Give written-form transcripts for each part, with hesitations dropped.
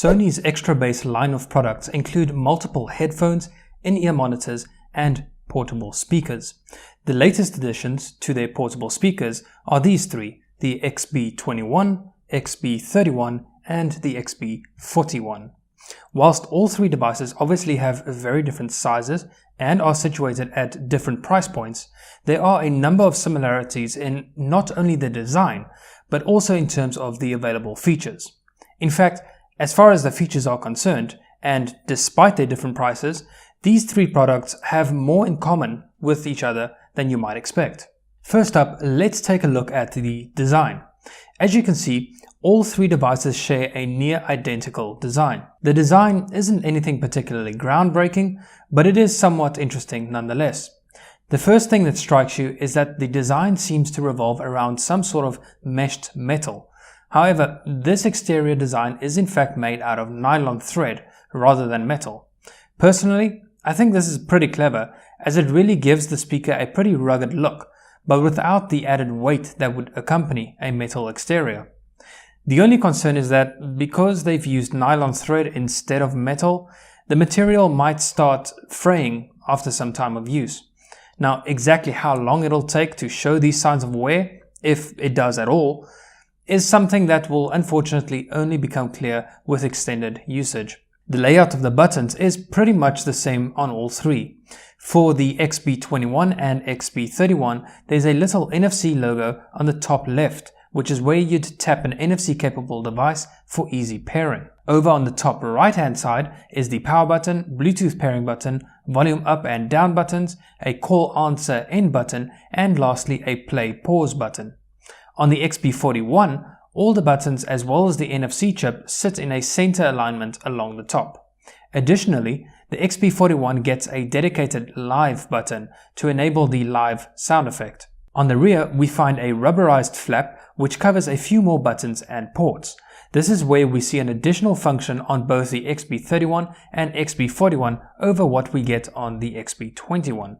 Sony's extra bass line of products include multiple headphones, in-ear monitors, and portable speakers. The latest additions to their portable speakers are these three: the XB21, XB31, and the XB41. Whilst all three devices obviously have very different sizes and are situated at different price points, there are a number of similarities in not only the design, but also in terms of the available features. In fact, as far as the features are concerned, and despite their different prices, these three products have more in common with each other than you might expect. First up, let's take a look at the design. As you can see, all three devices share a near identical design. The design isn't anything particularly groundbreaking, but it is somewhat interesting nonetheless. The first thing that strikes you is that the design seems to revolve around some sort of meshed metal. However, this exterior design is in fact made out of nylon thread rather than metal. Personally, I think this is pretty clever, as it really gives the speaker a pretty rugged look, but without the added weight that would accompany a metal exterior. The only concern is that because they've used nylon thread instead of metal, the material might start fraying after some time of use. Now, exactly how long it'll take to show these signs of wear, if it does at all, is something that will unfortunately only become clear with extended usage. The layout of the buttons is pretty much the same on all three. For the XB21 and XB31, there's a little NFC logo on the top left, which is where you'd tap an NFC capable device for easy pairing. Over on the top right hand side is the power button, Bluetooth pairing button, volume up and down buttons, a call answer end button, and lastly a play pause button. On the XB41, all the buttons as well as the NFC chip sit in a center alignment along the top. Additionally, the XB41 gets a dedicated live button to enable the live sound effect. On the rear, we find a rubberized flap which covers a few more buttons and ports. This is where we see an additional function on both the XB31 and XB41 over what we get on the XB21.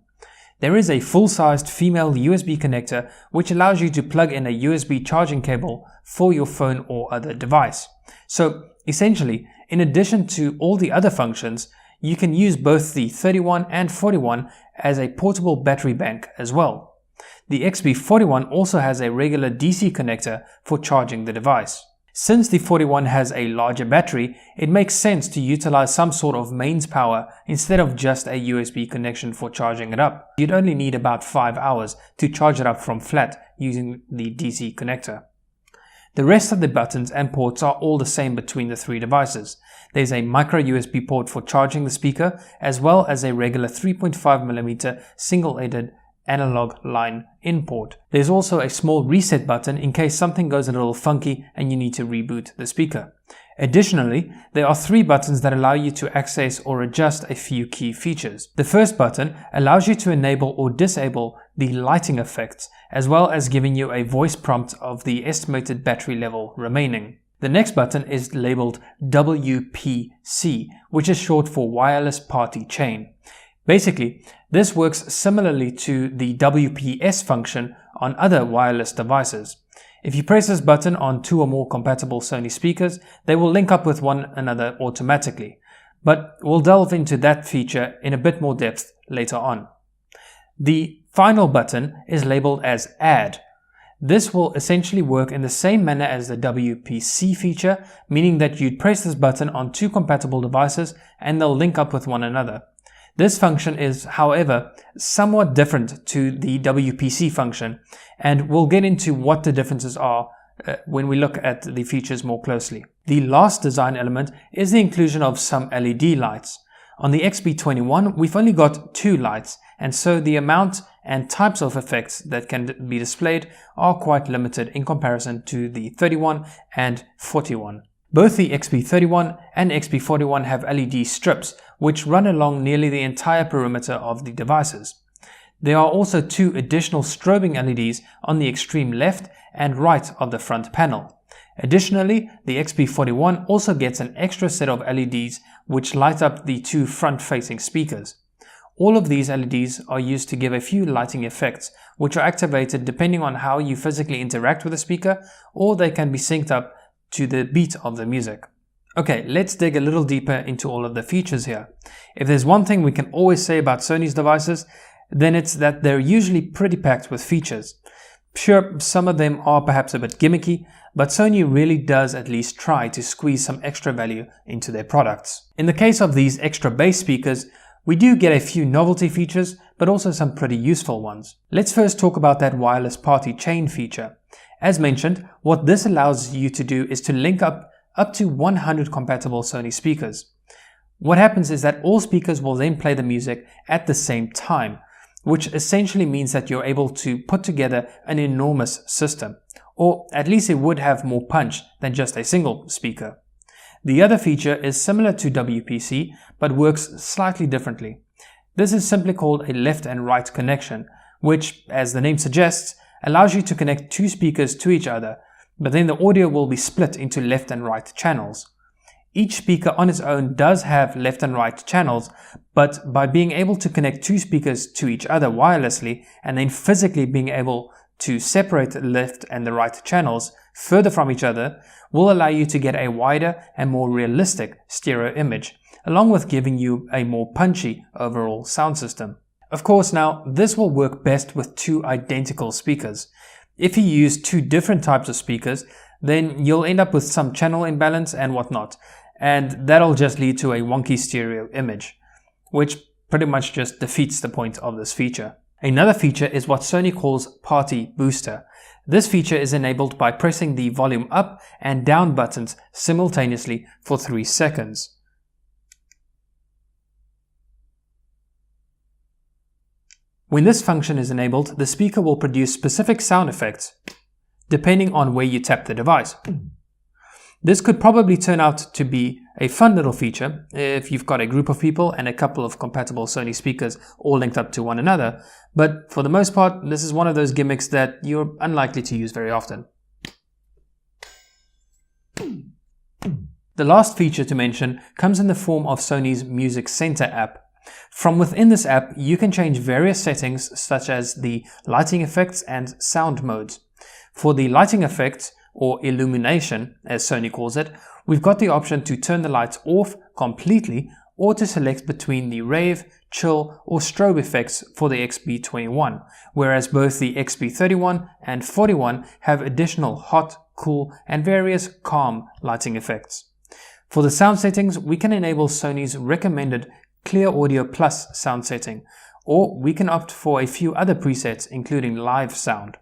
There is a full-sized female USB connector which allows you to plug in a USB charging cable for your phone or other device. So essentially, in addition to all the other functions, you can use both the 31 and 41 as a portable battery bank as well. The XB41 also has a regular DC connector for charging the device. Since the 41 has a larger battery, it makes sense to utilize some sort of mains power instead of just a USB connection for charging it up. You'd only need about 5 hours to charge it up from flat using the DC connector. The rest of the buttons and ports are all the same between the three devices. There's a micro USB port for charging the speaker, as well as a regular 3.5mm single-headed analog line in port. There's also a small reset button in case something goes a little funky and you need to reboot the speaker. Additionally, there are three buttons that allow you to access or adjust a few key features. The first button allows you to enable or disable the lighting effects, as well as giving you a voice prompt of the estimated battery level remaining. The next button is labeled WPC, which is short for Wireless Party Chain. Basically, this works similarly to the WPS function on other wireless devices. If you press this button on two or more compatible Sony speakers, they will link up with one another automatically. But we'll delve into that feature in a bit more depth later on. The final button is labeled as Add. This will essentially work in the same manner as the WPC feature, meaning that you'd press this button on two compatible devices and they'll link up with one another. This function is, however, somewhat different to the WPC function, and we'll get into what the differences are when we look at the features more closely. The last design element is the inclusion of some LED lights. On the XB21, we've only got two lights, and so the amount and types of effects that can be displayed are quite limited in comparison to the 31 and 41. Both the XB31 and XB41 have LED strips, which run along nearly the entire perimeter of the devices. There are also two additional strobing LEDs on the extreme left and right of the front panel. Additionally, the XB41 also gets an extra set of LEDs which light up the two front-facing speakers. All of these LEDs are used to give a few lighting effects, which are activated depending on how you physically interact with the speaker, or they can be synced up to the beat of the music. Okay, let's dig a little deeper into all of the features here. If there's one thing we can always say about Sony's devices, then it's that they're usually pretty packed with features. Sure, some of them are perhaps a bit gimmicky, but Sony really does at least try to squeeze some extra value into their products. In the case of these extra bass speakers, we do get a few novelty features, but also some pretty useful ones. Let's first talk about that wireless party chain feature. As mentioned, what this allows you to do is to link up to 100 compatible Sony speakers. What happens is that all speakers will then play the music at the same time, which essentially means that you're able to put together an enormous system, or at least it would have more punch than just a single speaker. The other feature is similar to WPC, but works slightly differently. This is simply called a left and right connection, which, as the name suggests, allows you to connect two speakers to each other, but then the audio will be split into left and right channels. Each speaker on its own does have left and right channels, but by being able to connect two speakers to each other wirelessly and then physically being able to separate the left and the right channels further from each other will allow you to get a wider and more realistic stereo image, along with giving you a more punchy overall sound system. Of course, now this will work best with two identical speakers. If you use two different types of speakers, then you'll end up with some channel imbalance and whatnot, and that'll just lead to a wonky stereo image, which pretty much just defeats the point of this feature. Another feature is what Sony calls Party Booster. This feature is enabled by pressing the volume up and down buttons simultaneously for 3 seconds. When this function is enabled, the speaker will produce specific sound effects depending on where you tap the device. This could probably turn out to be a fun little feature if you've got a group of people and a couple of compatible Sony speakers all linked up to one another, but for the most part, this is one of those gimmicks that you're unlikely to use very often. The last feature to mention comes in the form of Sony's Music Center app. From within this app, you can change various settings such as the lighting effects and sound modes. For the lighting effects, or illumination as Sony calls it, we've got the option to turn the lights off completely or to select between the rave, chill or strobe effects for the XB21, whereas both the XB31 and 41 have additional hot, cool and various calm lighting effects. For the sound settings, we can enable Sony's recommended Clear Audio Plus sound setting, or we can opt for a few other presets including live sound.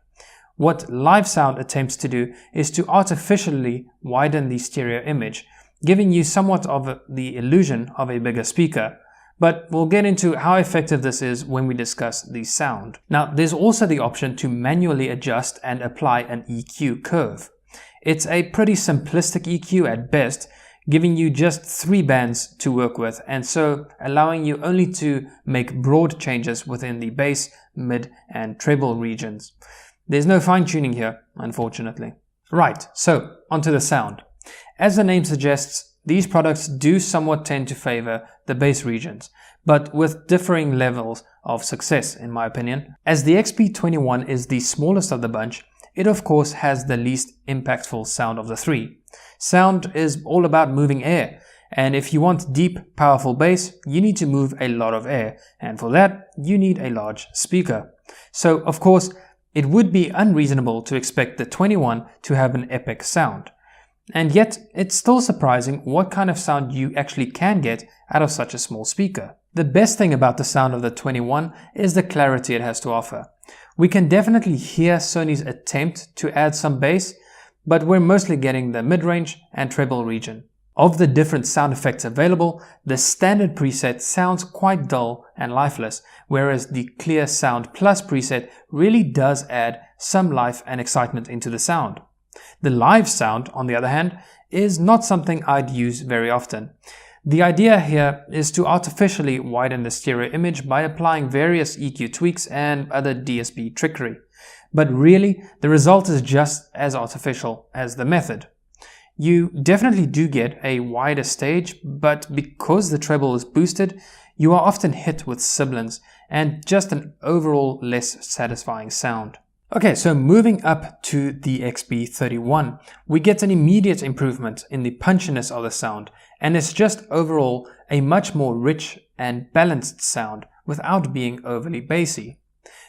What live sound attempts to do is to artificially widen the stereo image, giving you somewhat of the illusion of a bigger speaker, but we'll get into how effective this is when we discuss the sound. Now, there's also the option to manually adjust and apply an EQ curve. It's a pretty simplistic EQ at best, giving you just 3 bands to work with, and so allowing you only to make broad changes within the bass, mid, and treble regions. There's no fine-tuning here, unfortunately. Right, so onto the sound. As the name suggests, these products do somewhat tend to favor the bass regions, but with differing levels of success in my opinion. As the XB21 is the smallest of the bunch, it of course has the least impactful sound of the 3. Sound is all about moving air, and if you want deep, powerful bass, you need to move a lot of air, and for that, you need a large speaker. So of course, it would be unreasonable to expect the 21 to have an epic sound. And yet, it's still surprising what kind of sound you actually can get out of such a small speaker. The best thing about the sound of the 21 is the clarity it has to offer. We can definitely hear Sony's attempt to add some bass, but we're mostly getting the mid-range and treble region. Of the different sound effects available, the standard preset sounds quite dull and lifeless, whereas the Clear Sound Plus preset really does add some life and excitement into the sound. The live sound, on the other hand, is not something I'd use very often. The idea here is to artificially widen the stereo image by applying various EQ tweaks and other DSP trickery. But really, the result is just as artificial as the method. You definitely do get a wider stage, but because the treble is boosted, you are often hit with sibilance and just an overall less satisfying sound. Okay, so moving up to the XB21, we get an immediate improvement in the punchiness of the sound, and it's just overall a much more rich and balanced sound without being overly bassy.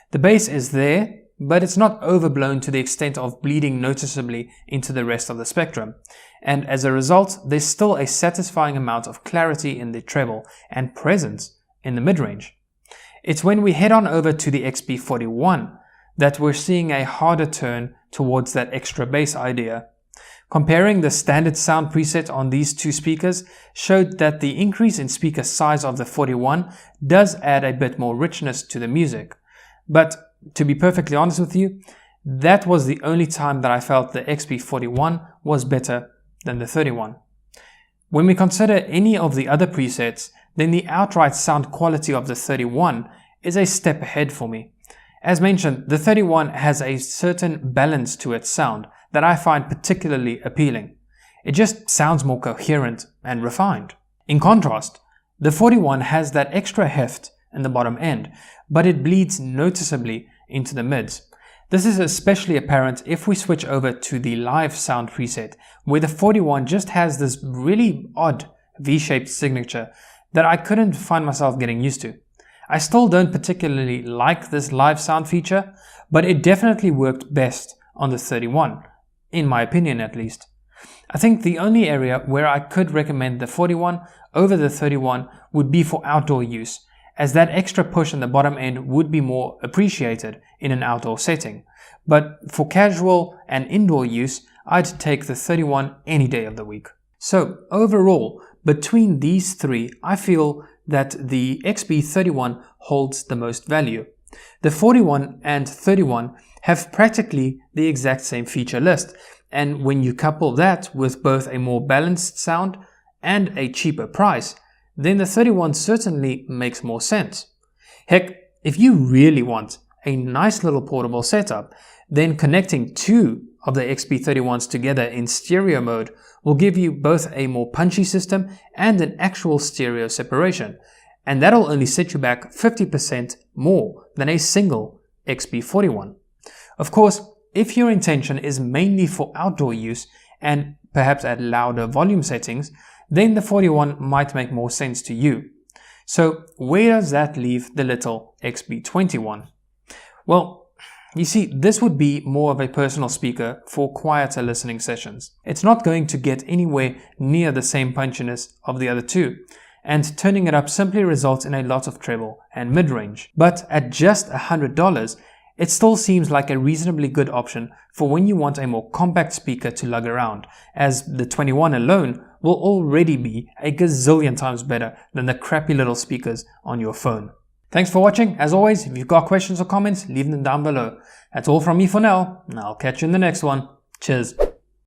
The bass is there, but it's not overblown to the extent of bleeding noticeably into the rest of the spectrum, and as a result, there's still a satisfying amount of clarity in the treble and presence in the mid-range. It's when we head on over to the XB41 that we're seeing a harder turn towards that extra bass idea. Comparing the standard sound preset on these two speakers showed that the increase in speaker size of the 41 does add a bit more richness to the music. But to be perfectly honest with you, that was the only time that I felt the XB41 was better than the 31. When we consider any of the other presets, then the outright sound quality of the 31 is a step ahead for me. As mentioned, the 31 has a certain balance to its sound that I find particularly appealing. It just sounds more coherent and refined. In contrast, the 41 has that extra heft in the bottom end, but it bleeds noticeably into the mids. This is especially apparent if we switch over to the live sound preset, where the 41 just has this really odd V-shaped signature that I couldn't find myself getting used to. I still don't particularly like this live sound feature, but it definitely worked best on the 31, in my opinion at least. I think the only area where I could recommend the 41 over the 31 would be for outdoor use, as that extra push in the bottom end would be more appreciated in an outdoor setting. But for casual and indoor use, I'd take the 31 any day of the week. So overall, between these three, I feel that the XB31 holds the most value. The 41 and 31 have practically the exact same feature list, and when you couple that with both a more balanced sound and a cheaper price, then the 31 certainly makes more sense. Heck, if you really want a nice little portable setup, then connecting two of the XB31s together in stereo mode will give you both a more punchy system and an actual stereo separation, and that'll only set you back 50% more than a single XB41. Of course, if your intention is mainly for outdoor use and perhaps at louder volume settings, then the 41 might make more sense to you. So where does that leave the little XB21? Well, you see, this would be more of a personal speaker for quieter listening sessions. It's not going to get anywhere near the same punchiness of the other two, and turning it up simply results in a lot of treble and mid-range. But at just $100, it still seems like a reasonably good option for when you want a more compact speaker to lug around, as the 21 alone will already be a gazillion times better than the crappy little speakers on your phone. Thanks for watching. As always, if you've got questions or comments, leave them down below. That's all from me for now, and I'll catch you in the next one. Cheers.